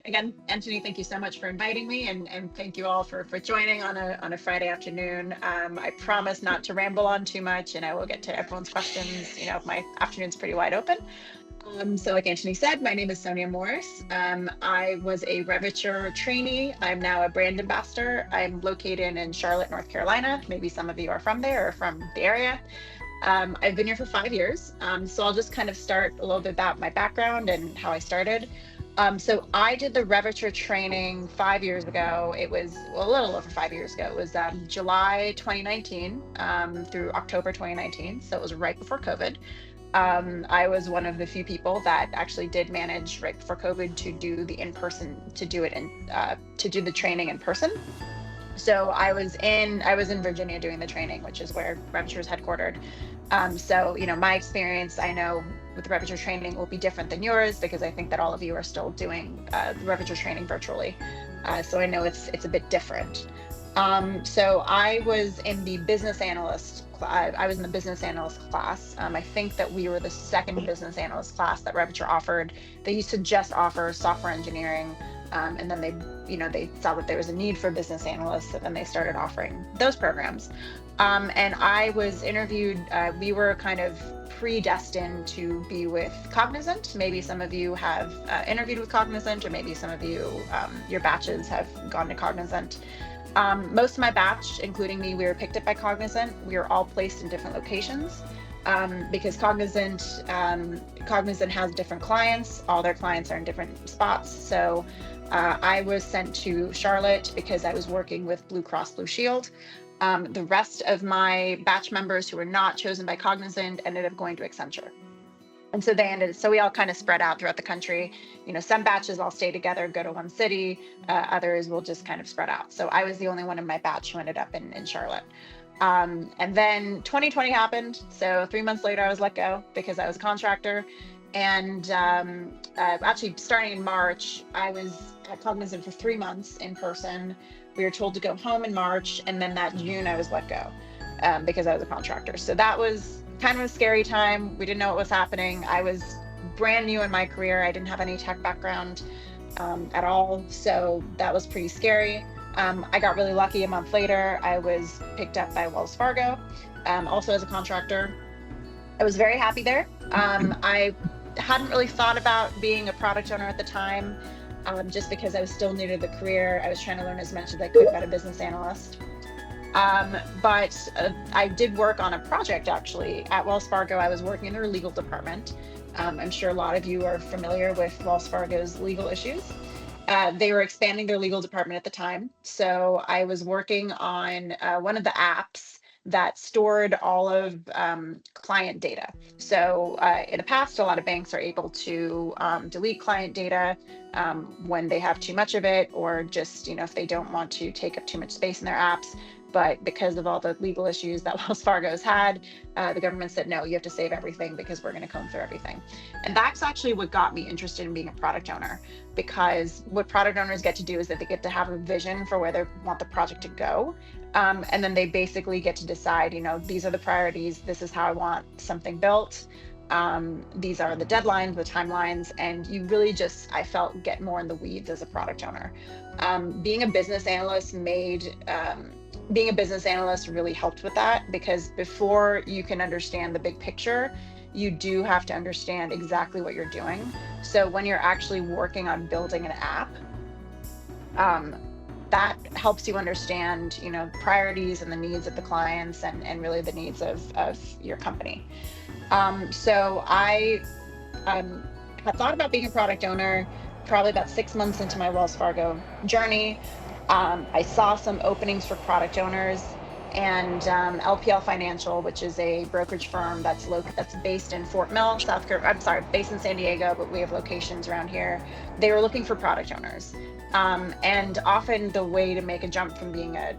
Again, Anthony, thank you so much for inviting me, and thank you all for joining on a Friday afternoon. I promise not to ramble on too much, and I will get to everyone's questions. My afternoon's pretty wide open. So like Anthony said, my name is Sonia Morris. I was a Revature trainee. I'm now a brand ambassador. I'm located in Charlotte, North Carolina. Maybe some of you are from there or from the area. I've been here for 5 years. So I'll just kind of start a little bit about my background and how I started. So I did the Revature training 5 years ago. It was a little over 5 years ago. It was July 2019 through October 2019. So it was right before COVID. I was one of the few people that actually did manage right before COVID to do the in-person, to do it in, to do the training in person. So I was in Virginia doing the training, which is where Revature is headquartered. So my experience, I know with the Revature training will be different than yours, because I think that all of you are still doing the Revature training virtually. So I know it's a bit different. So I was in the business analyst. I was in the business analyst class. I think that we were the second business analyst class that Revature offered. They used to just offer software engineering, and then they saw that there was a need for business analysts, and then they started offering those programs. And I was interviewed. We were kind of predestined to be with Cognizant. Maybe some of you have interviewed with Cognizant, or maybe some of you, your batches have gone to Cognizant. Most of my batch, including me, we were picked up by Cognizant. We were all placed in different locations because Cognizant has different clients. All their clients are in different spots. So I was sent to Charlotte because I was working with Blue Cross Blue Shield. The rest of my batch members who were not chosen by Cognizant ended up going to Accenture. And so we all kind of spread out throughout the country. Some batches all stay together, go to one city, others will just kind of spread out. So I was the only one in my batch who ended up in Charlotte. And then 2020 happened. So 3 months later, I was let go because I was a contractor. And actually starting in March, I was at Cognizant for 3 months in person. We were told to go home in March. And then that June, I was let go because I was a contractor. So that was kind of a scary time. We didn't know what was happening. I was brand new in my career. I didn't have any tech background at all. So that was pretty scary. I got really lucky. A month later, I was picked up by Wells Fargo, also as a contractor. I was very happy there. I hadn't really thought about being a product owner at the time, just because I was still new to the career. I was trying to learn as much as I could about a business analyst. But I did work on a project actually at Wells Fargo. I was working in their legal department. I'm sure a lot of you are familiar with Wells Fargo's legal issues. They were expanding their legal department at the time. So I was working on one of the apps that stored all of client data. So in the past, a lot of banks are able to delete client data when they have too much of it, or just, if they don't want to take up too much space in their apps. But because of all the legal issues that Wells Fargo's had, the government said, no, you have to save everything because we're going to comb through everything. And that's actually what got me interested in being a product owner, because what product owners get to do is that they get to have a vision for where they want the project to go. And then they basically get to decide, these are the priorities. This is how I want something built. These are the deadlines, the timelines, and you really just, I felt, get more in the weeds as a product owner. Being a business analyst really helped with that, because before you can understand the big picture, you do have to understand exactly what you're doing. So when you're actually working on building an app, that helps you understand, priorities and the needs of the clients, and really the needs of your company. So I had thought about being a product owner probably about 6 months into my Wells Fargo journey. I saw some openings for product owners, and LPL Financial, which is a brokerage firm that's based in Fort Mill, based in San Diego, but we have locations around here. They were looking for product owners. And often the way to make a jump from being a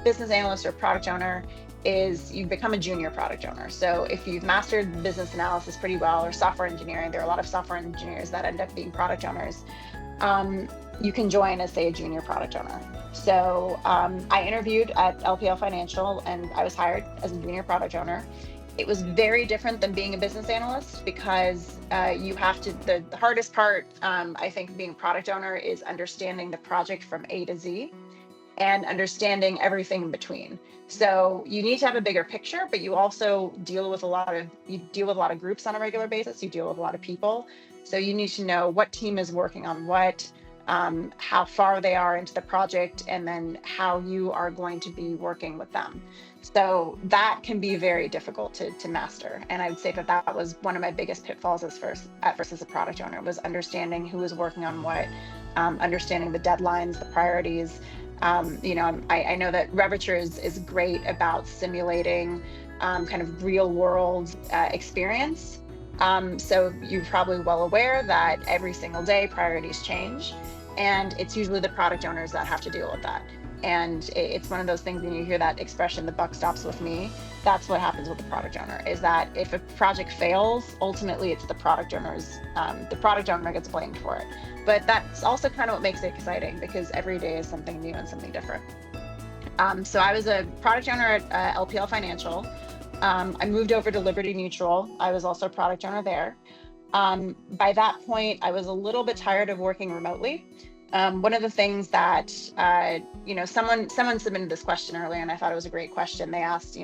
business analyst or product owner is you become a junior product owner. So if you've mastered business analysis pretty well, or software engineering, there are a lot of software engineers that end up being product owners. You can join as, say, a junior product owner. So I interviewed at LPL Financial, and I was hired as a junior product owner. It was very different than being a business analyst because you have to, the hardest part, I think, being a product owner is understanding the project from A to Z and understanding everything in between. So you need to have a bigger picture, but you also deal with a lot of groups on a regular basis. You deal with a lot of people. So you need to know what team is working on what, how far they are into the project, and then how you are going to be working with them. So that can be very difficult to master. And I would say that that was one of my biggest pitfalls at first as a product owner, was understanding who was working on what, understanding the deadlines, the priorities. I know that Revature is great about simulating kind of real world experience. So you're probably well aware that every single day priorities change, and it's usually the product owners that have to deal with that. And it's one of those things when you hear that expression, the buck stops with me. That's what happens with the product owner, is that if a project fails, ultimately it's the product owner gets blamed for it. But that's also kind of what makes it exciting, because every day is something new and something different. So I was a product owner at LPL Financial. I moved over to Liberty Mutual. I was also a product owner there. By that point, I was a little bit tired of working remotely. One of the things that, someone submitted this question earlier, and I thought it was a great question. They asked,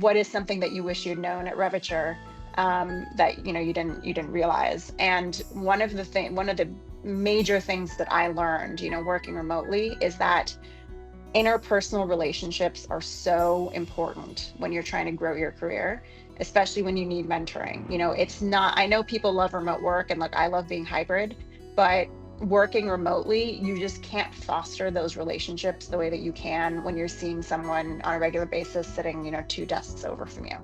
what is something that you wish you'd known at Revature that you didn't realize? And one of the major things that I learned, working remotely, is that interpersonal relationships are so important when you're trying to grow your career, especially when you need mentoring. I know people love remote work, and I love being hybrid, but working remotely, you just can't foster those relationships the way that you can when you're seeing someone on a regular basis sitting, 2 desks over from you.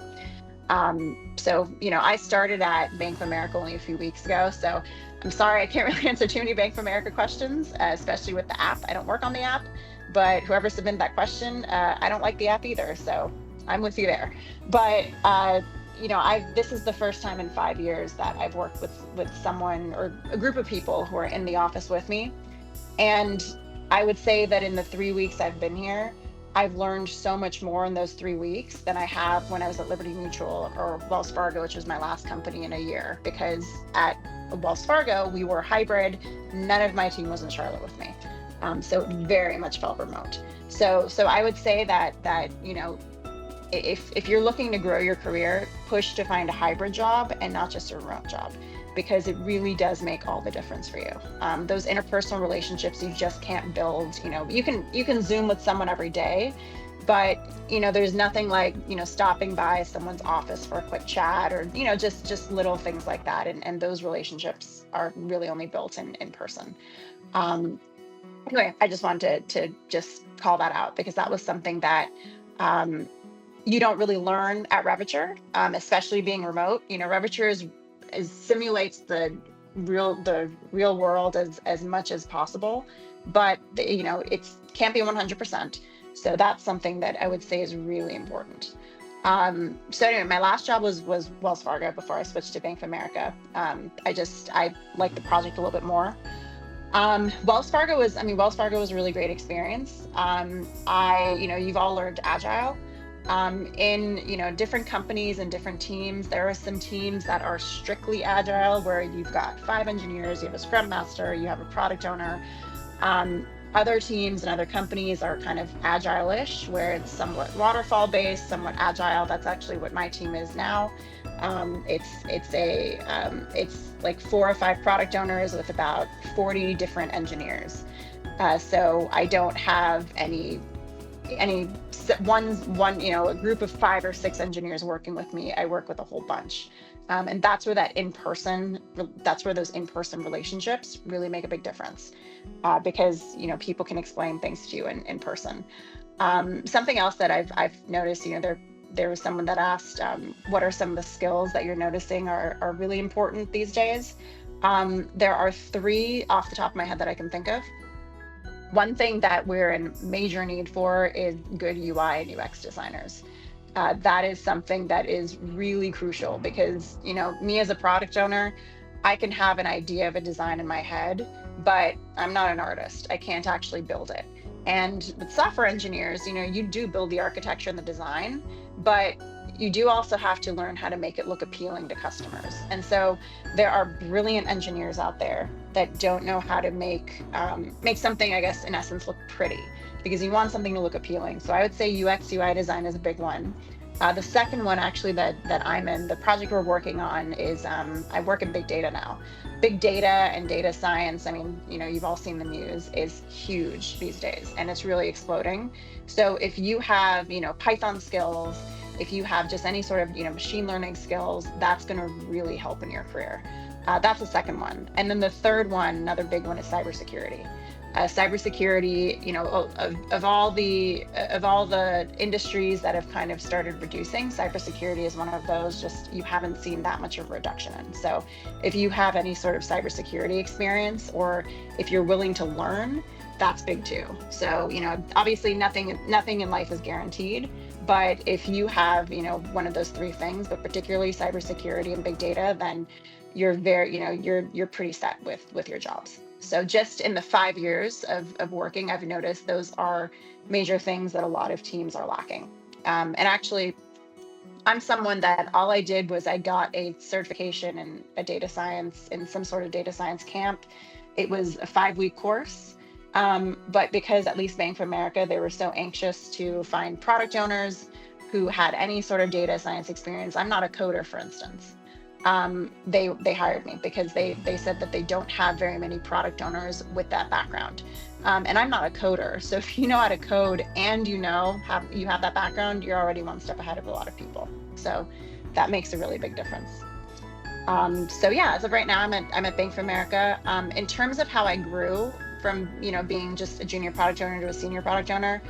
I started at Bank of America only a few weeks ago, so I'm sorry I can't really answer too many Bank of America questions, especially with the app. I don't work on the app, but whoever submitted that question, I don't like the app either, so I'm with you there. But this is the first time in 5 years that I've worked with someone or a group of people who are in the office with me. And I would say that in the 3 weeks I've been here, I've learned so much more in those 3 weeks than I have when I was at Liberty Mutual or Wells Fargo, which was my last company, in a year. Because at Wells Fargo, we were hybrid. None of my team was in Charlotte with me. So it very much felt remote. So I would say that if you're looking to grow your career, push to find a hybrid job and not just a remote job, because it really does make all the difference for you. Those interpersonal relationships you just can't build. You can Zoom with someone every day, but there's nothing like stopping by someone's office for a quick chat, or just little things like that. And those relationships are really only built in person. Anyway, I just wanted to just call that out, because that was something that you don't really learn at Revature, especially being remote. Revature simulates the real world as much as possible, but it can't be 100%. So that's something that I would say is really important. So anyway, my last job was Wells Fargo before I switched to Bank of America. I liked the project a little bit more. Wells Fargo was a really great experience. You've all learned Agile. In different companies and different teams, there are some teams that are strictly Agile, where you've got 5 engineers, you have a Scrum Master, you have a product owner. Other teams and other companies are kind of Agile-ish, where it's somewhat waterfall based, somewhat Agile. That's actually what my team is now. It's like 4 or 5 product owners with about 40 different engineers. So I don't have a group of 5 or 6 engineers working with me. I work with a whole bunch. And that's where those in-person relationships really make a big difference, because people can explain things to you in person. Something else that I've noticed, there was someone that asked, what are some of the skills that you're noticing are really important these days? There are 3 off the top of my head that I can think of. One thing that we're in major need for is good UI and UX designers. That is something that is really crucial, because me as a product owner, I can have an idea of a design in my head, but I'm not an artist. I can't actually build it. And with software engineers, you do build the architecture and the design, but you do also have to learn how to make it look appealing to customers. And so there are brilliant engineers out there that don't know how to make something, I guess, in essence, look pretty, because you want something to look appealing. So I would say UX UI design is a big one. The second one, actually, that I'm in, the project we're working on is I work in big data now. Big data and data science, I mean, you've all seen the news, is huge these days, and it's really exploding. So if you have, Python skills, if you have just any sort of, machine learning skills, that's going to really help in your career. That's the second one. And then the third one, another big one, is cybersecurity. Cybersecurity, of all the industries that have kind of started reducing, cybersecurity is one of those. Just you haven't seen that much of a reduction in. So if you have any sort of cybersecurity experience, or if you're willing to learn, that's big too. So obviously nothing in life is guaranteed, but if you have one of those three things, but particularly cybersecurity and big data, then you're very you're pretty set with your jobs. So just in the 5 years of working, I've noticed those are major things that a lot of teams are lacking. And actually, I'm someone that all I did was I got a certification in a data science, in some sort of data science camp. It was a 5-week course. But because at least Bank of America, they were so anxious to find product owners who had any sort of data science experience. I'm not a coder, for instance. They hired me because they said that they don't have very many product owners with that background. And I'm not a coder. So if you know how to code and you have that background, you're already one step ahead of a lot of people. So that makes a really big difference. So yeah, as of right now, I'm at Bank of America. In terms of how I grew from being just a junior product owner to a senior product owner,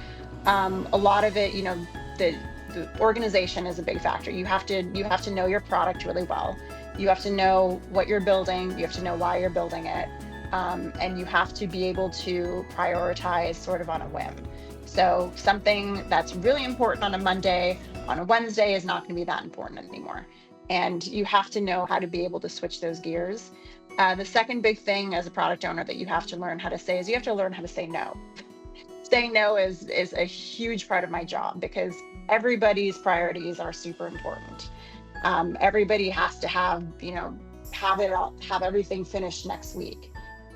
a lot of it, the organization is a big factor. You have to know your product really well. You have to know what you're building. You have to know why you're building it, and you have to be able to prioritize sort of on a whim. So something that's really important on a Monday, on a Wednesday is not going to be that important anymore. And you have to know how to be able to switch those gears. The second big thing as a product owner that you have to learn how to say is you have to learn how to say no. Saying no is a huge part of my job, because everybody's priorities are super important. Everybody has to have everything finished next week.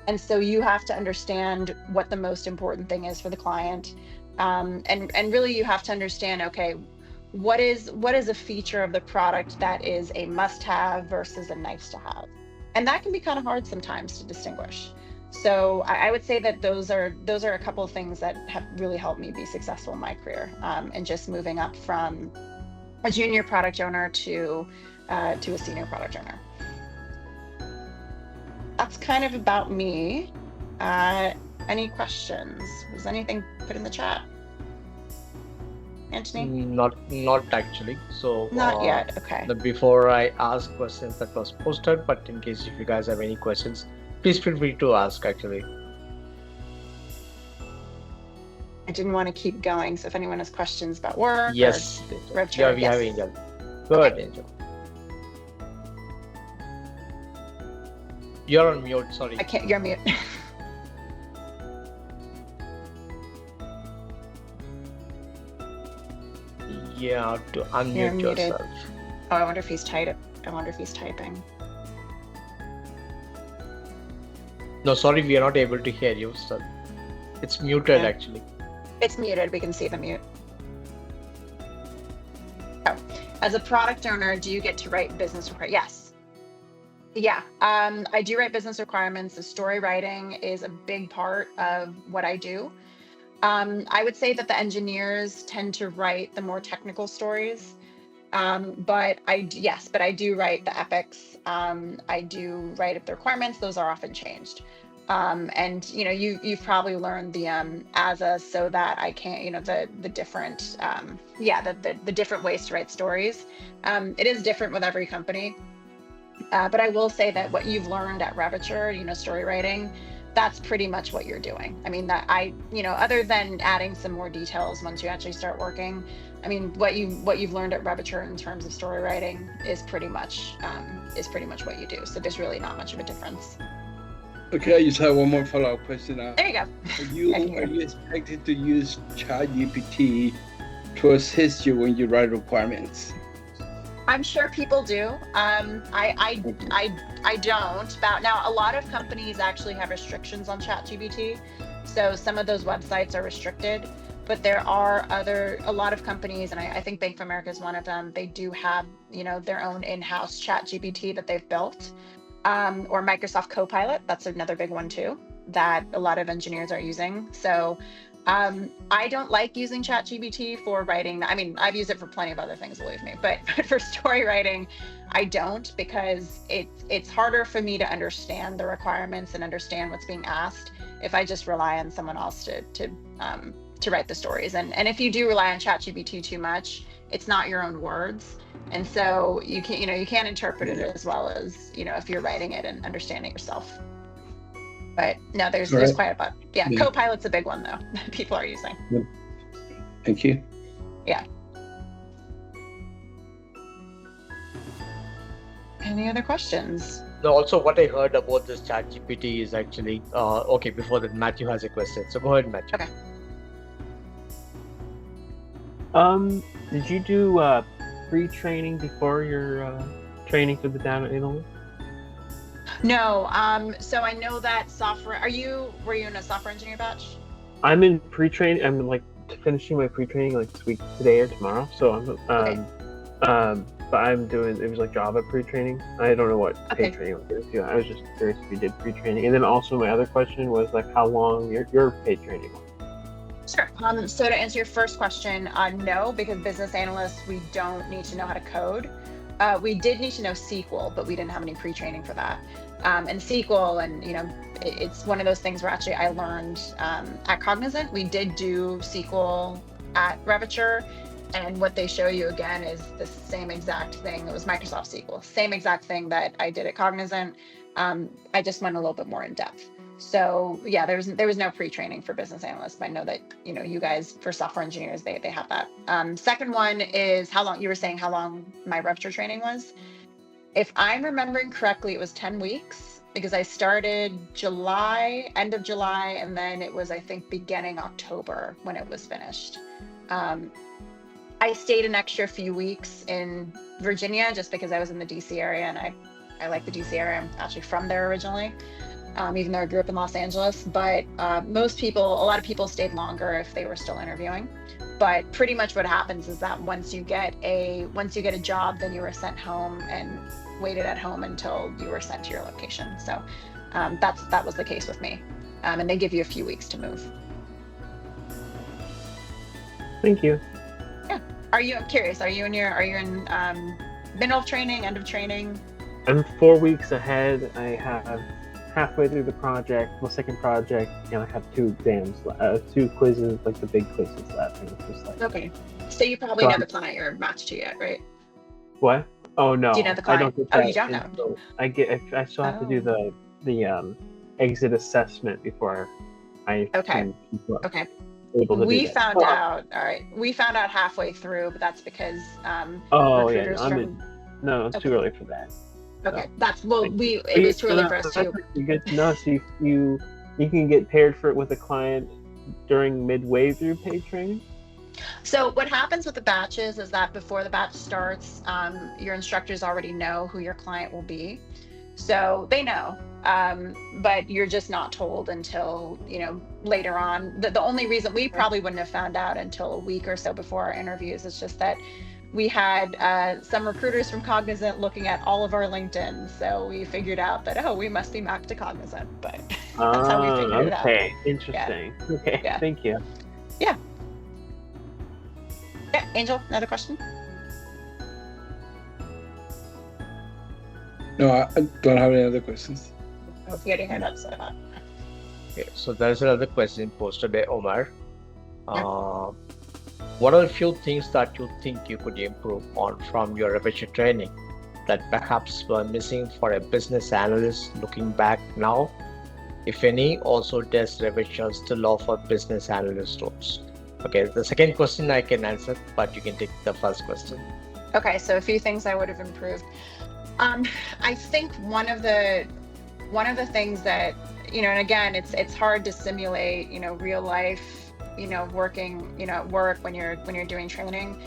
And so you have to understand what the most important thing is for the client. And really you have to understand, okay, what is a feature of the product that is a must-have versus a nice-to-have? And that can be kind of hard sometimes to distinguish. So I would say that those are a couple of things that have really helped me be successful in my career, and just moving up from a junior product owner to a senior product owner. That's kind of about me. Any questions? Was anything put in the chat? Anthony? Not actually. So not yet. Okay. Before I ask questions, that was posted, but in case if you guys have any questions, please feel free to ask actually. I didn't want to keep going, so if anyone has questions about work, yes, or Revature, we have Angel. Go ahead, Angel. You're on mute. Sorry. I can't. You're mute. Yeah, to unmute yourself. Oh, I wonder if he's typing. No, sorry, we are not able to hear you. So it's muted actually. It's muted. We can see the mute. Oh, as a product owner, do you get to write business requirements? Yes. Yeah, I do write business requirements. The story writing is a big part of what I do. I would say that the engineers tend to write the more technical stories, but I do write the epics. I do write up the requirements. Those are often changed. And you've probably learned the ASA, so that I can't, the different the different ways to write stories. It is different with every company, but I will say that what you've learned at Revature, story writing, that's pretty much what you're doing. I mean, that other than adding some more details once you actually start working, I mean, what you've learned at Revature in terms of story writing is pretty much what you do. So there's really not much of a difference. Okay, I just have one more follow-up question. There you go. Are you expected to use ChatGPT to assist you when you write requirements? I'm sure people do. I don't. Now, a lot of companies actually have restrictions on ChatGPT, so some of those websites are restricted. But there are a lot of companies, and I think Bank of America is one of them. They do have, their own in-house ChatGPT that they've built, or Microsoft Copilot. That's another big one too that a lot of engineers are using. So I don't like using ChatGPT for writing. I mean, I've used it for plenty of other things, believe me, but for story writing, I don't, because it's harder for me to understand the requirements and understand what's being asked if I just rely on someone else to write the stories. And if you do rely on ChatGPT too much, it's not your own words. And so you can't interpret it as well as, if you're writing it and understanding yourself. But no, there's quite a bunch. Yeah, Copilot's a big one though that people are using. Thank you. Yeah. Any other questions? No, also what I heard about this ChatGPT is actually okay. Before that, Matthew has a question, so go ahead, Matthew. Okay. Did you do pre-training before your training for the data analyst? No. So I know that software. Were you in a software engineer batch? I'm in pre-training. I'm like finishing my pre-training like this week, today or tomorrow. So I'm but I'm doing, it was like Java pre-training. I don't know what paid training was. Yeah, I was just curious if you did pre-training. And then also my other question was like how long your paid training was. Sure. So to answer your first question, no, because business analysts, we don't need to know how to code. We did need to know SQL, but we didn't have any pre-training for that. And SQL, and it's one of those things where actually I learned at Cognizant. We did do SQL at Revature, and what they show you again is the same exact thing. It was Microsoft SQL, same exact thing that I did at Cognizant. I just went a little bit more in depth. So yeah, there was no pre-training for business analysts. But I know that you guys for software engineers they have that. Second one is how long you were saying how long my Revature training was. If I'm remembering correctly, it was 10 weeks because I started end of July, and then it was I think beginning October when it was finished. I stayed an extra few weeks in Virginia just because I was in the DC area, and I like the DC area. I'm actually from there originally. Even though I grew up in Los Angeles, but a lot of people stayed longer if they were still interviewing. But pretty much what happens is that once you get a job, then you were sent home and waited at home until you were sent to your location. So that was the case with me. And they give you a few weeks to move. Thank you. Yeah. I'm curious, are you in middle of training, end of training? I'm 4 weeks ahead. I have halfway through the project, my second project, and I have 2 exams, 2 quizzes, like the big quizzes left. And it's just like, okay. So you probably know the client you're matched to yet, right? What? Oh no. Do you know the client? I don't get that. You don't know. I still have to do the exit assessment before I can okay. able to we do that. found out. All right. We found out halfway through, but that's because recruiters no, it's too early for that. Okay, it was too early for us too. You get to know, so you can get paired for it with a client during midway through paid training. So what happens with the batches is that before the batch starts, your instructors already know who your client will be, so they know, but you're just not told until later on. The only reason we probably wouldn't have found out until a week or so before our interviews is just that we had some recruiters from Cognizant looking at all of our LinkedIn, so we figured out that we must be mapped to Cognizant. But that's how we figured it out. Okay, interesting. Yeah. Okay, yeah. Thank you. Yeah. Yeah, Angel, another question? No, I don't have any other questions. Oh, you already heard that, so I thought. Okay, so there's another question posted by Omar. What are a few things that you think you could improve on from your Revature training that perhaps were missing for a business analyst looking back now? If any, also does Revature still offer business analyst roles? Okay, the second question I can answer, but you can take the first question. Okay, so a few things I would have improved. I think one of the things that and again, it's hard to simulate, real life, working, at work when you're doing training.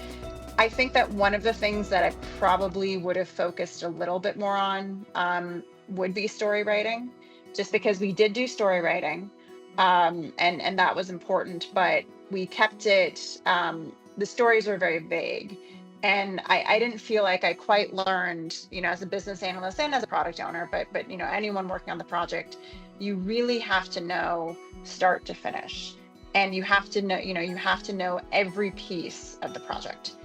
I think that one of the things that I probably would have focused a little bit more on would be story writing, just because we did do story writing, and that was important, but we kept it. The stories were very vague, and I didn't feel like I quite learned, as a business analyst and as a product owner, but anyone working on the project, you really have to know start to finish, and you have to know every piece of the project.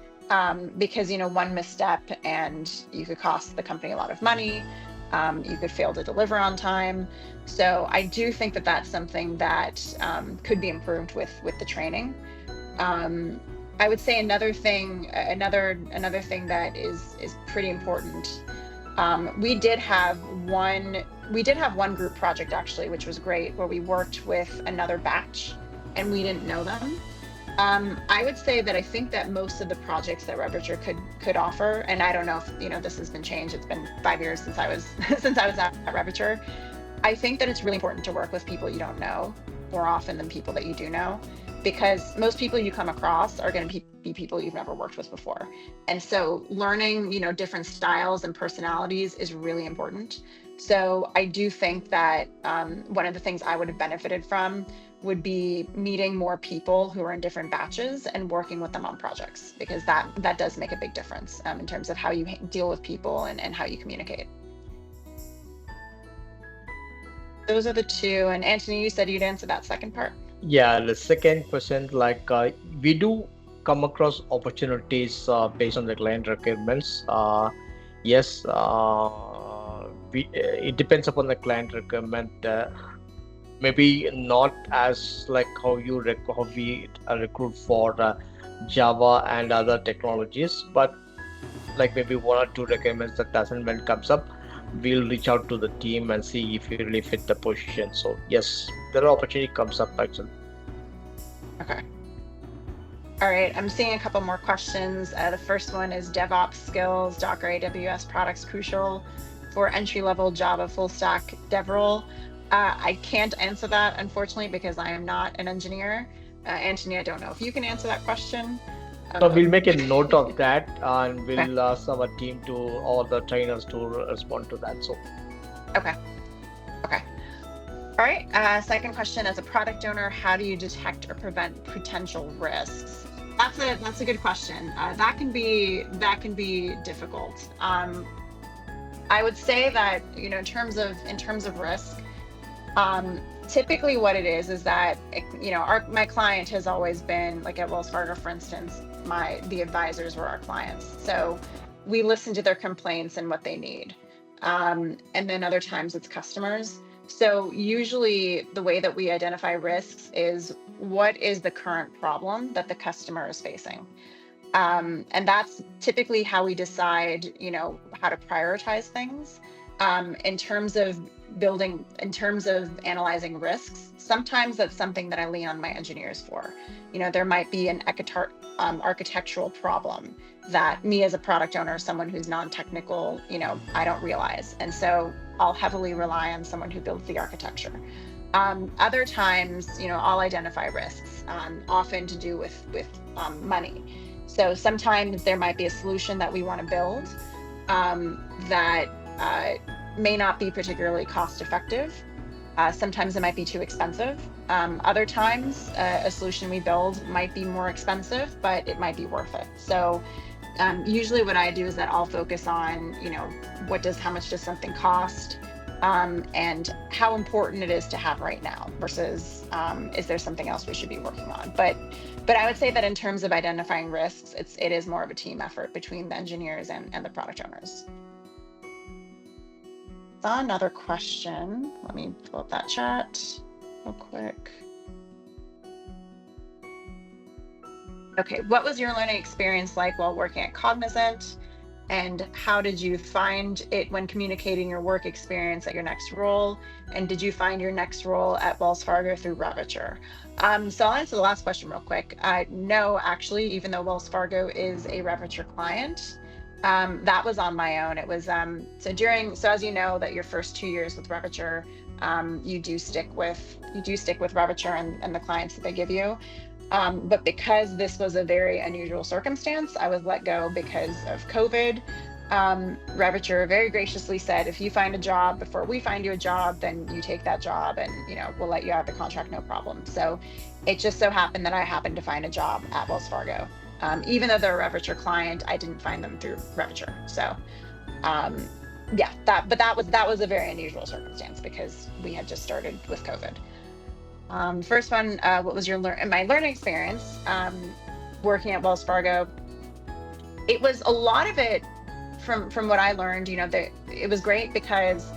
Because one misstep and you could cost the company a lot of money. You could fail to deliver on time. So I do think that that's something that could be improved with the training. I would say another thing that is pretty important. We did have one group project actually, which was great, where we worked with another batch and we didn't know them. I would say that I think that most of the projects that Revature could offer, and I don't know if this has been changed. It's been 5 years since I was at Revature. I think that it's really important to work with people you don't know more often than people that you do know, because most people you come across are going to be people you've never worked with before, and so learning different styles and personalities is really important. So I do think that one of the things I would have benefited from would be meeting more people who are in different batches and working with them on projects, because that does make a big difference in terms of how you deal with people and how you communicate. Those are the two. And Anthony, you said you'd answer that second part. Yeah, the second question, we do come across opportunities based on the client requirements. Yes, it depends upon the client requirement. Maybe not as like how we recruit for Java and other technologies, but like maybe one or two requirements that assignment comes up, we'll reach out to the team and see if you really fit the position. So yes, there are opportunity comes up actually. Okay. All right, I'm seeing a couple more questions. The first one is DevOps skills, Docker, AWS products crucial for entry-level Java full stack dev role. I can't answer that, unfortunately, because I am not an engineer. Anthony, I don't know if you can answer that question. So we'll make a note of that, and we'll ask our team to, all the trainers to respond to that. So. Okay. All right. Second question: as a product owner, how do you detect or prevent potential risks? That's a good question. That can be difficult. I would say that in terms of risk. Typically what it is that, my client has always been, like at Wells Fargo, for instance, the advisors were our clients. So we listen to their complaints and what they need. And then other times it's customers. So usually the way that we identify risks is what is the current problem that the customer is facing. And that's typically how we decide, how to prioritize things. In terms of analyzing risks, sometimes that's something that I lean on my engineers for. There might be an architectural problem that me as a product owner, someone who's non-technical, I don't realize. And so I'll heavily rely on someone who builds the architecture. Other times, I'll identify risks, often to do with money. So sometimes there might be a solution that we want to build that may not be particularly cost effective. Sometimes it might be too expensive. Other times a solution we build might be more expensive, but it might be worth it. So usually what I do is that I'll focus on, how much does something cost, and how important it is to have right now versus is there something else we should be working on. But I would say that in terms of identifying risks, it is more of a team effort between the engineers and the product owners. Another question. Let me pull up that chat real quick. Okay, what was your learning experience like while working at Cognizant? And how did you find it when communicating your work experience at your next role? And did you find your next role at Wells Fargo through Revature? So I'll answer the last question real quick. No, actually, even though Wells Fargo is a Revature client, that was on my own. It was so as you know, that your first 2 years with Revature, you do stick with Revature and the clients that they give you. But because this was a very unusual circumstance, I was let go because of COVID. Revature very graciously said, if you find a job before we find you a job, then you take that job, and we'll let you out the contract, no problem. So it just so happened that I happened to find a job at Wells Fargo. Even though they're a Revature client, I didn't find them through Revature. So yeah, that was a very unusual circumstance because we had just started with COVID. First one, what was my learning experience working at Wells Fargo? It was a lot of it from what I learned, it was great because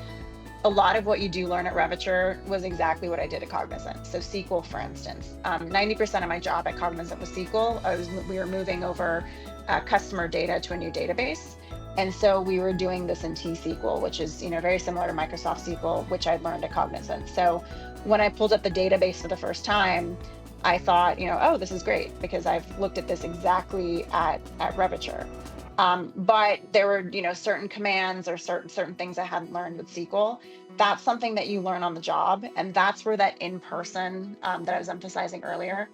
a lot of what you do learn at Revature was exactly what I did at Cognizant. So SQL, for instance, 90% of my job at Cognizant was SQL. We were moving over customer data to a new database. And so we were doing this in T-SQL, which is, very similar to Microsoft SQL, which I'd learned at Cognizant. So when I pulled up the database for the first time, I thought, oh, this is great because I've looked at this exactly at Revature. But there were, certain commands or certain things I hadn't learned with SQL. That's something that you learn on the job. And that's where that in-person that I was emphasizing earlier,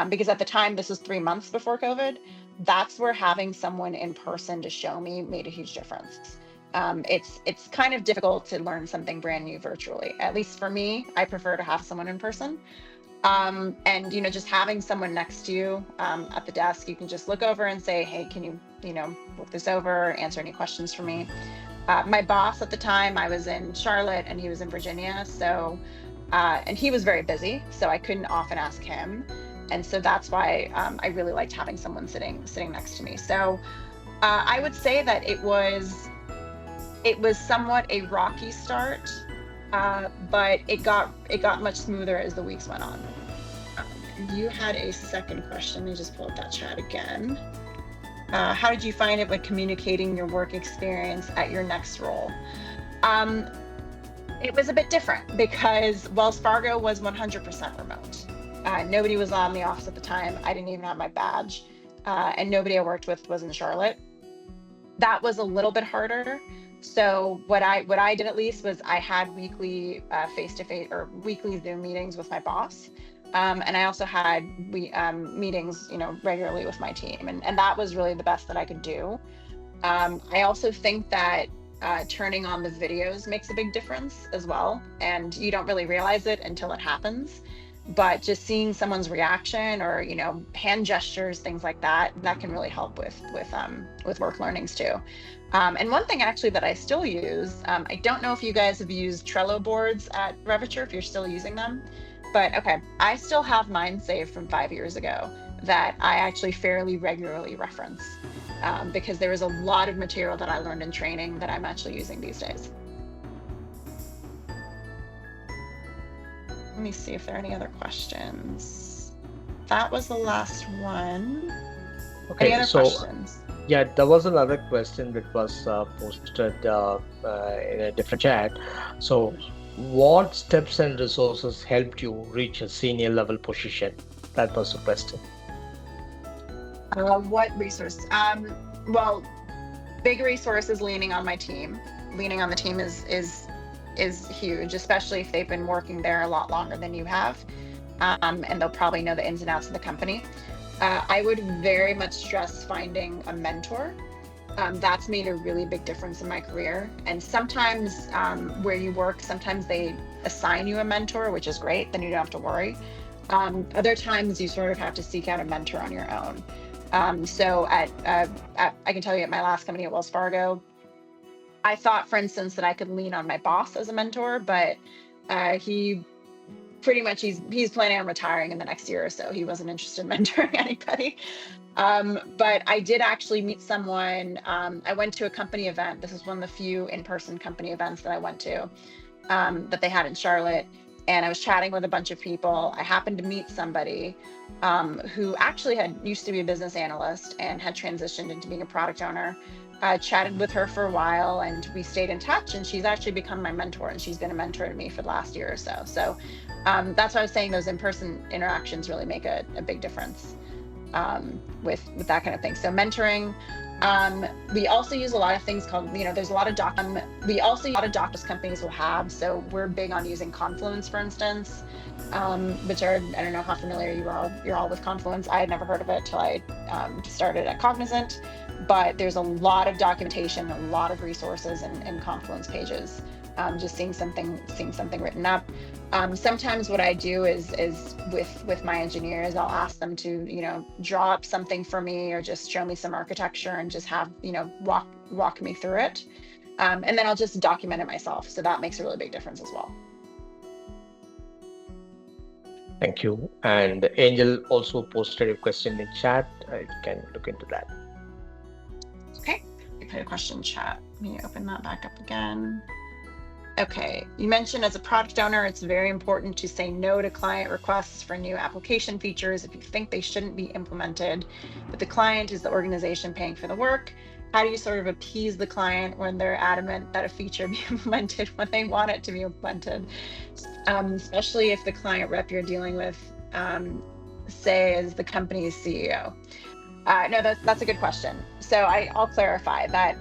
because at the time, this was 3 months before COVID, that's where having someone in person to show me made a huge difference. It's kind of difficult to learn something brand new virtually. At least for me, I prefer to have someone in person. And, just having someone next to you at the desk, you can just look over and say, hey, can you, look this over, answer any questions for me. My boss at the time, I was in Charlotte and he was in Virginia. So, and he was very busy, so I couldn't often ask him. And so that's why I really liked having someone sitting next to me. So I would say that it was somewhat a rocky start, but it got much smoother as the weeks went on. You had a second question. Let me just pull up that chat again. How did you find it when communicating your work experience at your next role? It was a bit different because Wells Fargo was 100% remote. Nobody was on the office at the time. I didn't even have my badge, and nobody I worked with was in Charlotte. That was a little bit harder. So what I did at least was I had weekly face-to-face or weekly Zoom meetings with my boss. And I also had meetings, regularly with my team. And that was really the best that I could do. I also think that turning on the videos makes a big difference as well. And you don't really realize it until it happens. But just seeing someone's reaction or, hand gestures, things like that, that can really help with work learnings too. And one thing actually that I still use, I don't know if you guys have used Trello boards at Revature, if you're still using them. But okay, I still have mine saved from 5 years ago that I actually fairly regularly reference because there is a lot of material that I learned in training that I'm actually using these days. Let me see if there are any other questions. That was the last one. Okay, any other questions? Yeah, there was another question that was posted in a different chat. So, what steps and resources helped you reach a senior level position? That was the question. What resource? Well, big resource is leaning on my team. Leaning on the team is huge, especially if they've been working there a lot longer than you have, and they'll probably know the ins and outs of the company. I would very much stress finding a mentor. That's made a really big difference in my career. And sometimes where you work, sometimes they assign you a mentor, which is great. Then you don't have to worry. Other times you sort of have to seek out a mentor on your own. So I can tell you at my last company at Wells Fargo, I thought, for instance, that I could lean on my boss as a mentor, but he pretty much, he's planning on retiring in the next year or so. He wasn't interested in mentoring anybody. But I did actually meet someone. I went to a company event. This is one of the few in-person company events that I went to that they had in Charlotte. And I was chatting with a bunch of people. I happened to meet somebody who actually used to be a business analyst and had transitioned into being a product owner. I chatted with her for a while and we stayed in touch, and she's actually become my mentor, and she's been a mentor to me for the last year or so. So that's why I was saying those in-person interactions really make a big difference. with that kind of thing. So mentoring. We also use a lot of things called, there's a lot of doctors companies will have. So we're big on using Confluence, for instance, which are, I don't know how familiar you're all with Confluence. I had never heard of it till I started at Cognizant, but there's a lot of documentation, a lot of resources in Confluence pages. Just seeing something written up. Sometimes what I do is with my engineers, I'll ask them to, draw up something for me or just show me some architecture and just have, walk me through it. And then I'll just document it myself. So that makes a really big difference as well. Thank you. And Angel also posted a question in chat. You can look into that. Okay, I put a question in chat. Let me open that back up again. Okay, you mentioned as a product owner, it's very important to say no to client requests for new application features if you think they shouldn't be implemented, but the client is the organization paying for the work. How do you sort of appease the client when they're adamant that a feature be implemented when they want it to be implemented, especially if the client rep you're dealing with, say, is the company's CEO? No, that's a good question. So I'll clarify that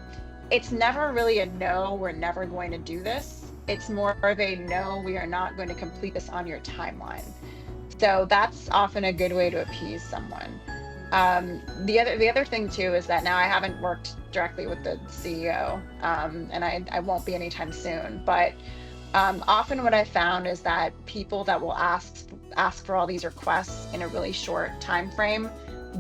it's never really a no, we're never going to do this. It's more of a no, we are not going to complete this on your timeline. So that's often a good way to appease someone. The other thing too is that now I haven't worked directly with the CEO, and I won't be anytime soon. But often what I found is that people that will ask for all these requests in a really short time frame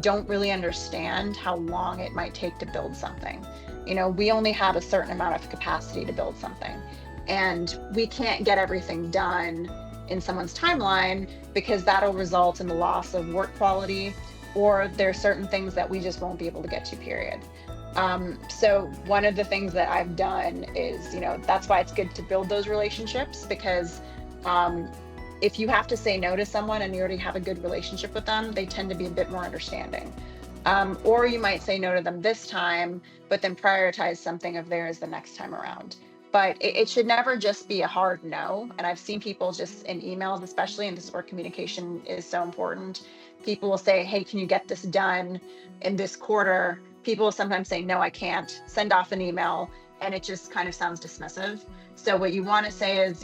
don't really understand how long it might take to build something. We only have a certain amount of capacity to build something, and we can't get everything done in someone's timeline because that'll result in the loss of work quality, or there are certain things that we just won't be able to get to, period. So one of the things that I've done is, that's why it's good to build those relationships, because if you have to say no to someone and you already have a good relationship with them, they tend to be a bit more understanding. Or you might say no to them this time, but then prioritize something of theirs the next time around. But it should never just be a hard no. And I've seen people just in emails, especially, and this is where communication is so important. People will say, hey, can you get this done in this quarter? People will sometimes say, no, I can't. Send off an email, and it just kind of sounds dismissive. So what you want to say is,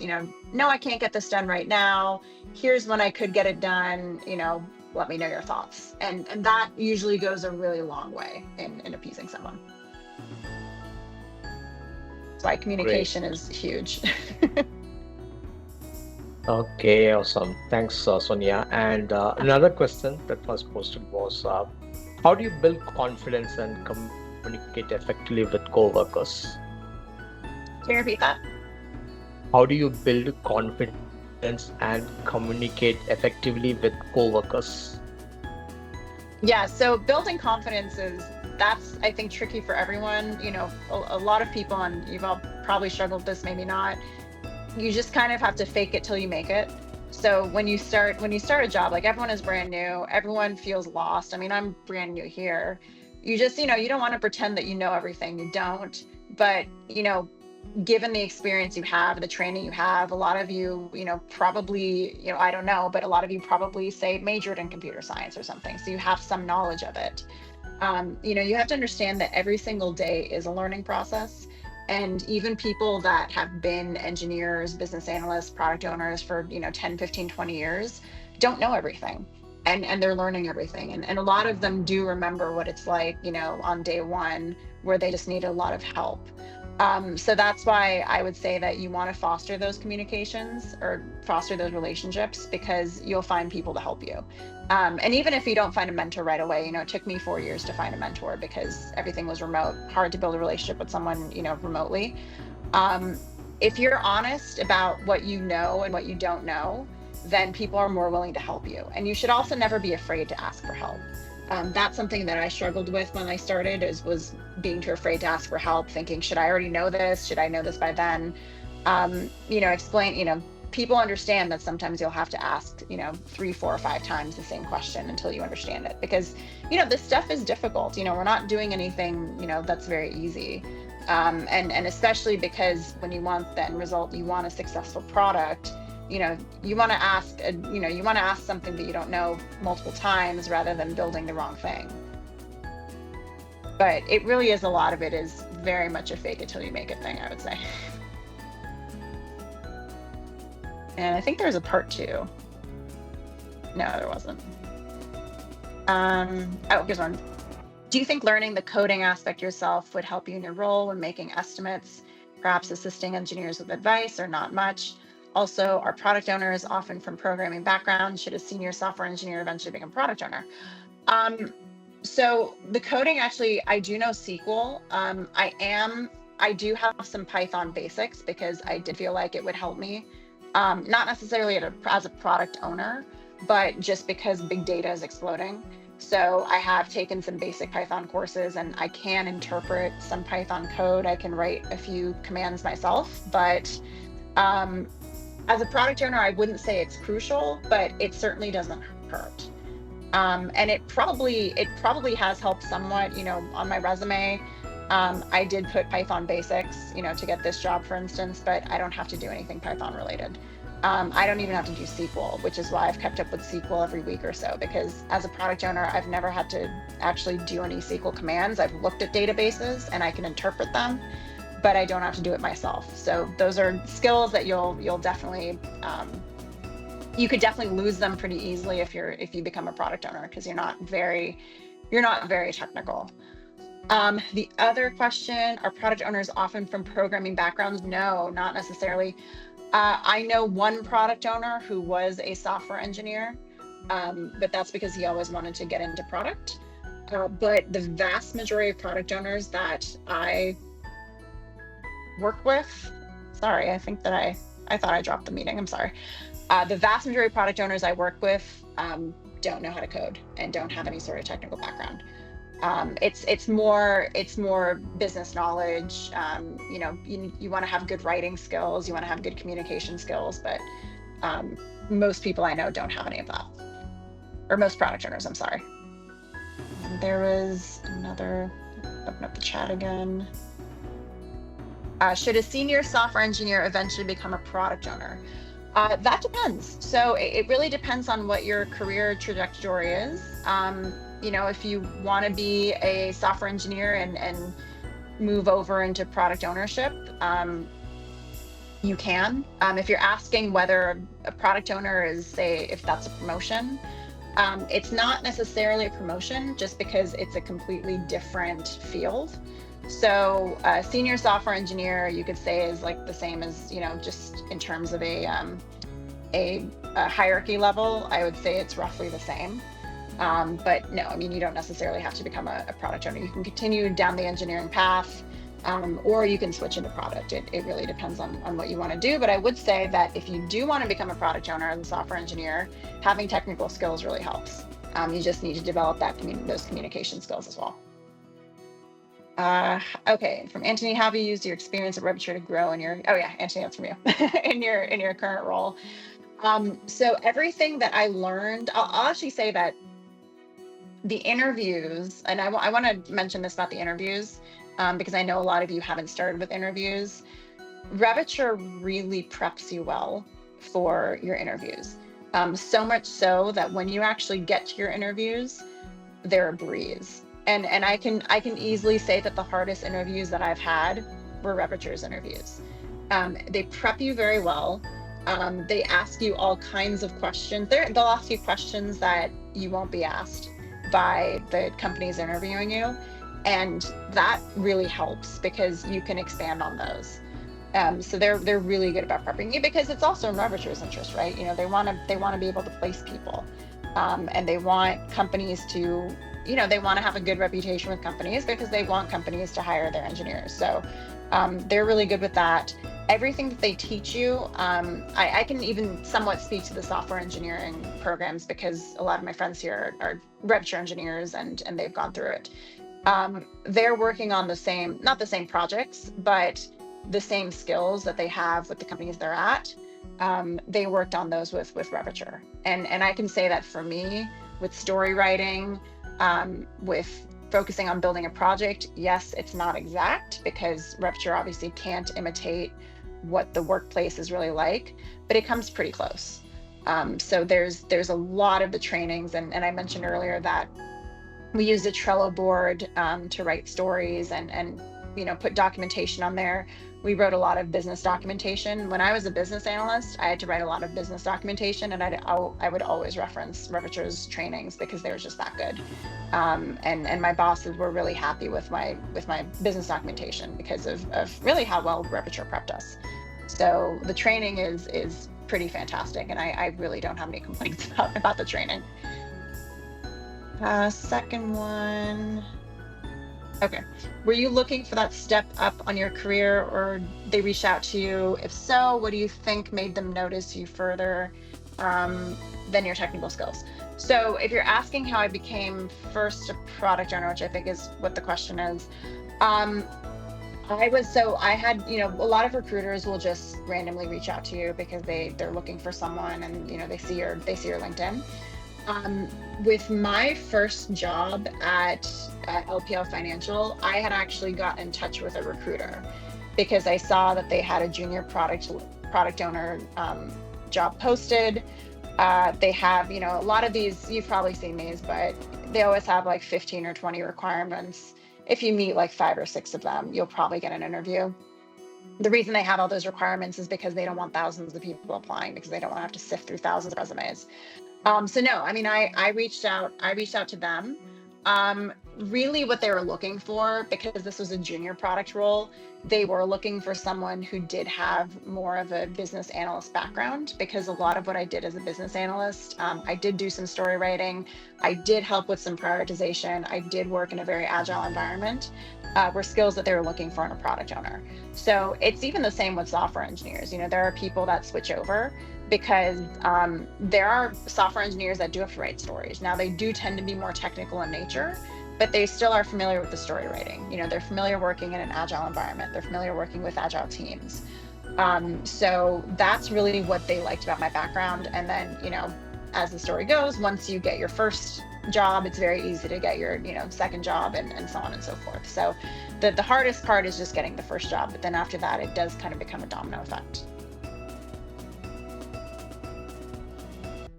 no, I can't get this done right now. Here's when I could get it done, let me know your thoughts. And that usually goes a really long way in appeasing someone. That's why communication is huge. Okay, awesome. Thanks, Sonia. And another question that was posted was, how do you build confidence and communicate effectively with coworkers? Can you repeat that? How do you build confidence and communicate effectively with coworkers? Yeah, so building confidence that's, I think, tricky for everyone. A lot of people, and you've all probably struggled with this, maybe not. You just kind of have to fake it till you make it. So when you start a job, like, everyone is brand new, everyone feels lost. I mean, I'm brand new here. You just, you don't want to pretend that you know everything. You don't. But, given the experience you have, the training you have, a lot of you, probably, I don't know, but a lot of you probably, say, majored in computer science or something. So you have some knowledge of it. You have to understand that every single day is a learning process. And even people that have been engineers, business analysts, product owners for, 10, 15, 20 years don't know everything. And they're learning everything. And a lot of them do remember what it's like, on day one, where they just need a lot of help. So that's why I would say that you want to foster those communications or foster those relationships, because you'll find people to help you. And even if you don't find a mentor right away, it took me 4 years to find a mentor because everything was remote, hard to build a relationship with someone, remotely. If you're honest about what you know and what you don't know, then people are more willing to help you. And you should also never be afraid to ask for help. That's something that I struggled with when I started, was being too afraid to ask for help, thinking, should I already know this? Should I know this by then? Explain, people understand that sometimes you'll have to ask, 3, 4, or 5 times the same question until you understand it, because, this stuff is difficult. We're not doing anything, that's very easy. And especially because when you want the end result, you want a successful product, you want to ask, you want to ask something that you don't know multiple times rather than building the wrong thing. But it really is, a lot of it is very much a fake it till you make it thing, I would say. And I think there's a part 2. No, there wasn't. Oh, here's one. Do you think learning the coding aspect yourself would help you in your role when making estimates, perhaps assisting engineers with advice, or not much? Also, are product owners often from programming backgrounds? Should a senior software engineer eventually become product owner? So the coding, actually, I do know SQL. I do have some Python basics because I did feel like it would help me, not necessarily as a product owner, but just because big data is exploding. So I have taken some basic Python courses, and I can interpret some Python code. I can write a few commands myself, but as a product owner, I wouldn't say it's crucial, but it certainly doesn't hurt. And it probably has helped somewhat, on my resume. I did put Python basics, to get this job, for instance, but I don't have to do anything Python related. I don't even have to do SQL, which is why I've kept up with SQL every week or so, because as a product owner, I've never had to actually do any SQL commands. I've looked at databases and I can interpret them, but I don't have to do it myself. So those are skills that you'll definitely, you could definitely lose them pretty easily if you become a product owner, because you're not very technical. The other question, are product owners often from programming backgrounds? No, not necessarily. I know one product owner who was a software engineer, but that's because he always wanted to get into product. But the vast majority of product owners that I work with, sorry, I think that I thought I dropped the meeting, I'm sorry. The vast majority of product owners I work with don't know how to code and don't have any sort of technical background. It's more business knowledge. You want to have good writing skills, you want to have good communication skills, but most people I know don't have any of that, or most product owners, I'm sorry. There was another, open up the chat again. Should a senior software engineer eventually become a product owner? That depends. So it really depends on what your career trajectory is. If you want to be a software engineer and move over into product ownership, you can. If you're asking whether a product owner is, say, if that's a promotion, it's not necessarily a promotion, just because it's a completely different field. So a senior software engineer, you could say, is like the same as, just in terms of a hierarchy level, I would say it's roughly the same. But no, you don't necessarily have to become a product owner. You can continue down the engineering path, or you can switch into product. It really depends on what you want to do. But I would say that if you do want to become a product owner and software engineer, having technical skills really helps. You just need to develop those communication skills as well. Okay, from Anthony, have you used your experience at Revature to grow in your, oh yeah, Anthony, that's from you, in your current role? So everything that I learned, I'll actually say that the interviews, and I want to mention this about the interviews, because I know a lot of you haven't started with interviews. Revature really preps you well for your interviews. So much so that when you actually get to your interviews, they're a breeze. And I can easily say that the hardest interviews that I've had were Revature's interviews. They prep you very well. They ask you all kinds of questions. They'll ask you questions that you won't be asked by the companies interviewing you. And that really helps because you can expand on those. So they're really good about prepping you, because it's also in Revature's interest, right? They want to be able to place people, and they want companies to, they want to have a good reputation with companies, because they want companies to hire their engineers. So they're really good with that. Everything that they teach you, I can even somewhat speak to the software engineering programs, because a lot of my friends here are Revature engineers and they've gone through it. They're working on not the same projects, but the same skills that they have with the companies they're at. They worked on those with Revature. And I can say that for me, with story writing, with focusing on building a project, yes, it's not exact, because Revature obviously can't imitate what the workplace is really like, but it comes pretty close. So there's a lot of the trainings, and I mentioned earlier that we used a Trello board to write stories and put documentation on there. We wrote a lot of business documentation. When I was a business analyst, I had to write a lot of business documentation, and I would always reference Revature's trainings because they were just that good. And my bosses were really happy with my business documentation because of really how well Revature prepped us. So the training is pretty fantastic, and I really don't have any complaints about the training. Second one. Okay. Were you looking for that step up on your career, or they reached out to you? If so, what do you think made them notice you further than your technical skills? So if you're asking how I became first a product owner, which I think is what the question is, I had, a lot of recruiters will just randomly reach out to you because they're looking for someone, and they see your LinkedIn. With my first job at LPL Financial, I had actually got in touch with a recruiter because I saw that they had a junior product owner job posted. They have, a lot of these, you've probably seen these, but they always have like 15 or 20 requirements. If you meet like 5 or 6 of them, you'll probably get an interview. The reason they have all those requirements is because they don't want thousands of people applying, because they don't want to have to sift through thousands of resumes. So no, I reached out to them. Really what they were looking for, because this was a junior product role, they were looking for someone who did have more of a business analyst background, because a lot of what I did as a business analyst, I did do some story writing, I did help with some prioritization, I did work in a very agile environment, were skills that they were looking for in a product owner. So it's even the same with software engineers. There are people that switch over because there are software engineers that do have to write stories. Now, they do tend to be more technical in nature, but they still are familiar with the story writing. They're familiar working in an agile environment. They're familiar working with agile teams. So that's really what they liked about my background. And then, as the story goes, once you get your first job, it's very easy to get your, second job and so on and so forth. So the hardest part is just getting the first job. But then after that, it does kind of become a domino effect.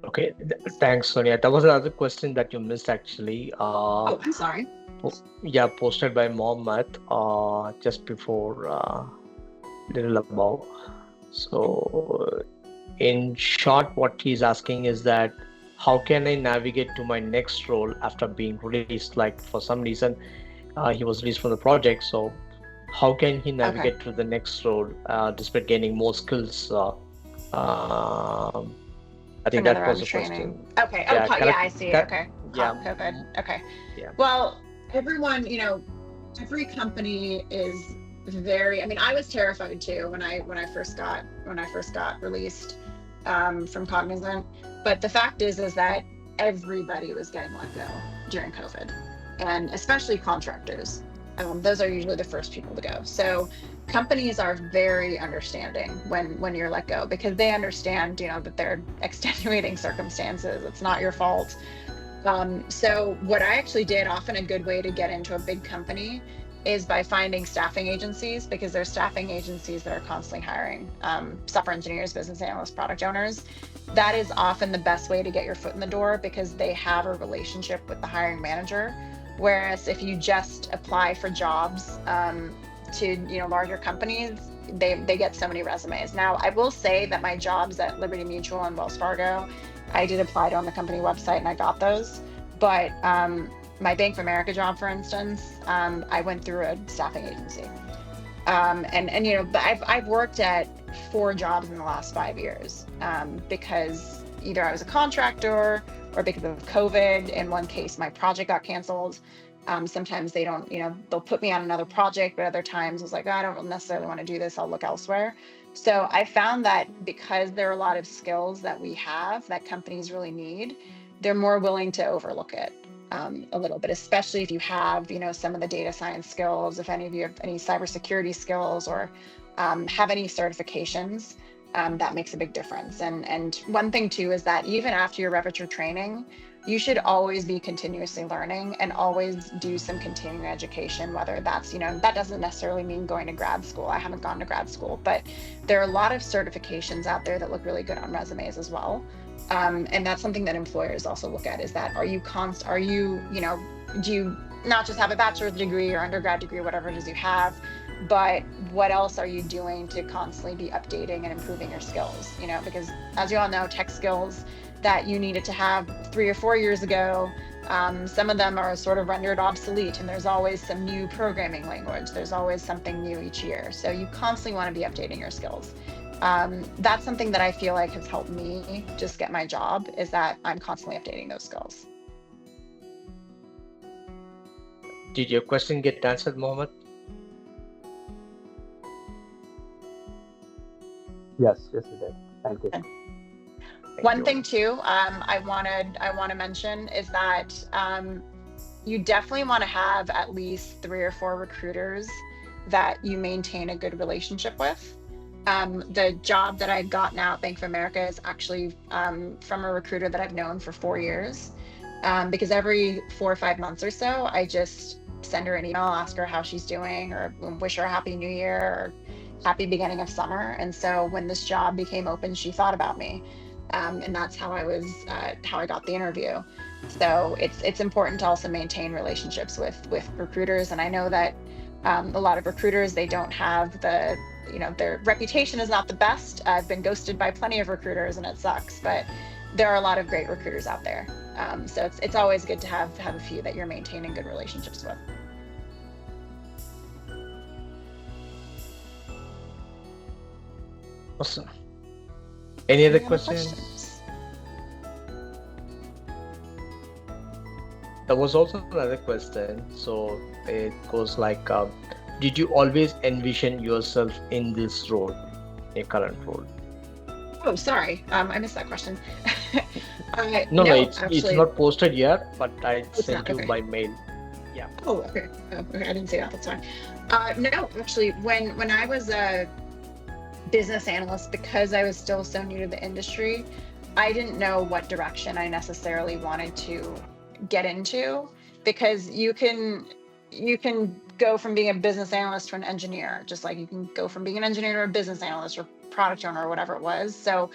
Okay, thanks, Sonia. That was another question that you missed, actually. Oh, I'm sorry. Yeah, posted by Mohammed just before little above. So, in short, what he's asking is that how can I navigate to my next role after being released? Like, for some reason, he was released from the project. So, how can he navigate to the next role despite gaining more skills? I think that was the question. Okay. I see. Okay. Yeah. COVID. Okay. Yeah. Well, everyone, every company is very. I was terrified too when I first got released from Cognizant. But the fact is that everybody was getting let go during COVID, and especially contractors. Those are usually the first people to go. So companies are very understanding when you're let go, because they understand, that they're extenuating circumstances. It's not your fault. So what I actually did, often a good way to get into a big company, is by finding staffing agencies, because there's staffing agencies that are constantly hiring software engineers, business analysts, product owners. That is often the best way to get your foot in the door, because they have a relationship with the hiring manager. Whereas if you just apply for jobs to larger companies, they get so many resumes. Now, I will say that my jobs at Liberty Mutual and Wells Fargo, I did apply to on the company website and I got those. But my Bank of America job, for instance, I went through a staffing agency. I've worked at 4 jobs in the last 5 years because either I was a contractor or because of COVID. In one case, my project got canceled. Sometimes they don't, they'll put me on another project, but other times it's like, I don't necessarily want to do this, I'll look elsewhere. So I found that because there are a lot of skills that we have that companies really need, they're more willing to overlook it a little bit, especially if you have, some of the data science skills, if any of you have any cybersecurity skills or have any certifications. that makes a big difference. And one thing too is that even after your Revature training, you should always be continuously learning and always do some continuing education, whether that's, that doesn't necessarily mean going to grad school. I haven't gone to grad school, but there are a lot of certifications out there that look really good on resumes as well. And that's something that employers also look at, is that do you not just have a bachelor's degree or undergrad degree, whatever it is you have, but what else are you doing to constantly be updating and improving your skills? Because as you all know, tech skills that you needed to have 3 or 4 years ago, some of them are sort of rendered obsolete, and there's always some new programming language. There's always something new each year. So you constantly want to be updating your skills. That's something that I feel like has helped me just get my job, is that I'm constantly updating those skills. Did your question get answered, Mohammed? Yes, it did. Thank you. One thing too, I want to mention is that you definitely want to have at least 3 or 4 recruiters that you maintain a good relationship with. The job that I got now at Bank of America is actually from a recruiter that I've known for 4 years, because every 4 or 5 months or so, I just send her an email, ask her how she's doing, or wish her a happy new year or happy beginning of summer. And so when this job became open, she thought about me. And that's how I got the interview. So it's important to also maintain relationships with recruiters. And I know that a lot of recruiters, they don't have their reputation is not the best. I've been ghosted by plenty of recruiters and it sucks, but there are a lot of great recruiters out there. So it's always good to have a few that you're maintaining good relationships with. Awesome. Any other questions? There was also another question. So it goes like, did you always envision yourself in this role, your current role? Oh, sorry. I missed that question. No, it's not posted yet, but I sent you by mail. Yeah. Oh, okay. Okay. I didn't see that. That's fine. No, actually, when I was a business analyst, because I was still so new to the industry, I didn't know what direction I necessarily wanted to get into, because you can go from being a business analyst to an engineer, just like you can go from being an engineer to a business analyst or product owner or whatever it was. So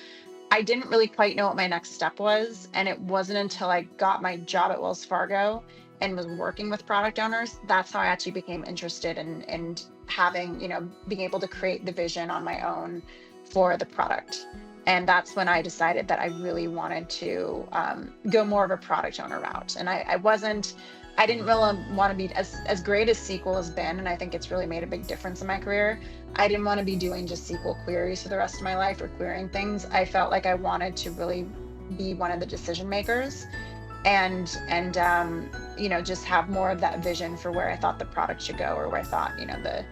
I didn't really quite know what my next step was. And it wasn't until I got my job at Wells Fargo and was working with product owners, that's how I actually became interested in having, being able to create the vision on my own for the product. And that's when I decided that I really wanted to go more of a product owner route. And I didn't really want to be as great as SQL has been, and I think it's really made a big difference in my career. I didn't want to be doing just SQL queries for the rest of my life or querying things. I felt like I wanted to really be one of the decision makers and just have more of that vision for where I thought the product should go, or where I thought, the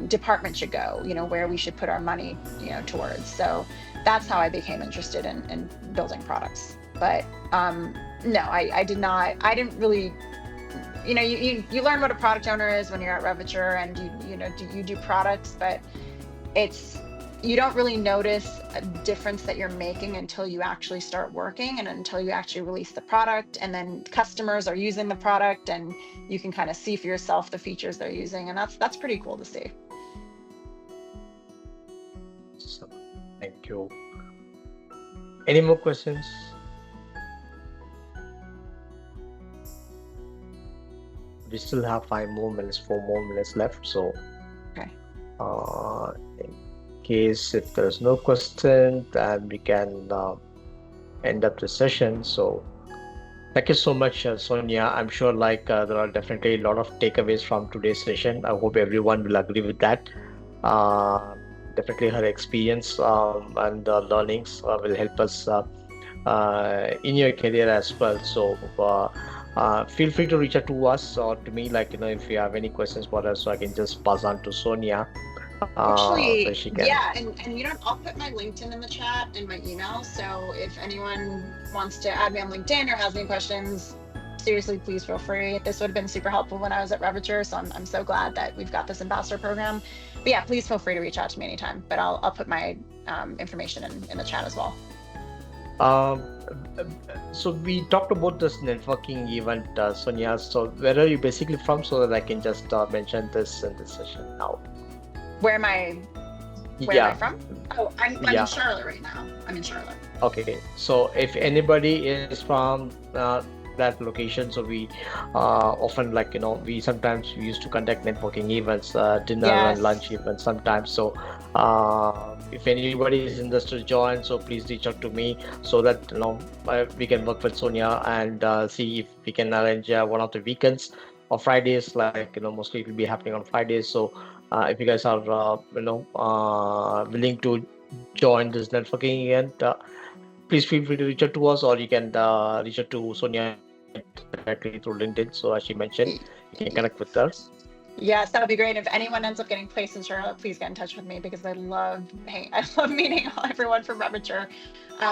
department should go, where we should put our money, towards. So that's how I became interested in building products. But no, I didn't really, you learn what a product owner is when you're at Revature, and you do products, but you don't really notice a difference that you're making until you actually start working and until you actually release the product, and then customers are using the product and you can kind of see for yourself the features they're using, and that's pretty cool to see. So, thank you. Any more questions? We still have 4 more minutes left. So, okay. In case if there's no question, then we can end up the session. So, thank you so much, Sonia. I'm sure there are definitely a lot of takeaways from today's session. I hope everyone will agree with that. Definitely her experience and learnings will help us in your career as well. So feel free to reach out to us or to me, if you have any questions for us, so I can just pass on to Sonia. Actually, so she can... yeah, and I'll put my LinkedIn in the chat and my email. So if anyone wants to add me on LinkedIn or has any questions, seriously, please feel free. This would have been super helpful when I was at Revature, so I'm so glad that we've got this ambassador program. But yeah, please feel free to reach out to me anytime. But I'll put my information in the chat as well. So we talked about this networking event, Sonia. So where are you basically from, so that I can just mention this in this session now? Where am I from? Oh, I'm in Charlotte right now. I'm in Charlotte. Okay, so if anybody is from that location, so we often, like, we sometimes used to conduct networking events, dinner and lunch events sometimes. So if anybody is interested to join, so please reach out to me, so that we can work with Sonia and see if we can arrange one of the weekends or Fridays, like mostly it will be happening on Fridays. So if you guys are willing to join this networking event, please feel free to reach out to us, or you can reach out to Sonia directly through LinkedIn. So as she mentioned, you can connect with her. Yes, that would be great. If anyone ends up getting placed in Charlotte, please get in touch with me, because I love meeting everyone from Revature.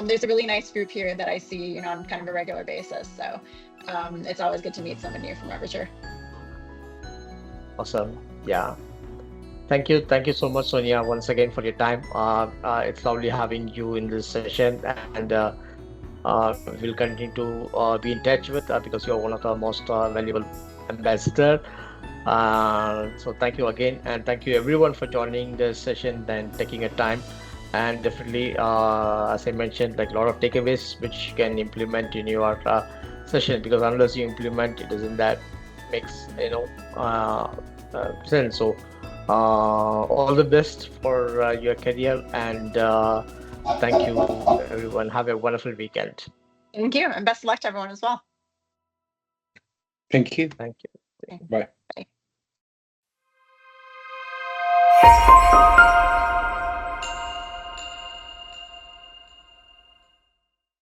There's a really nice group here that I see, on kind of a regular basis. So it's always good to meet someone new from Revature. Awesome. Yeah. Thank you so much, Sonia, once again for your time. It's lovely having you in this session, and we'll continue to be in touch with, because you're one of the most valuable ambassador. So thank you again, and thank you everyone for joining this session and taking your time. And definitely, as I mentioned, like a lot of takeaways which you can implement in your session, because unless you implement, it doesn't that makes sense. So all the best for your career, and thank you everyone. Have a wonderful weekend. Thank you, and best of luck to everyone as well. Thank you. Thank you. Okay. Bye. Bye.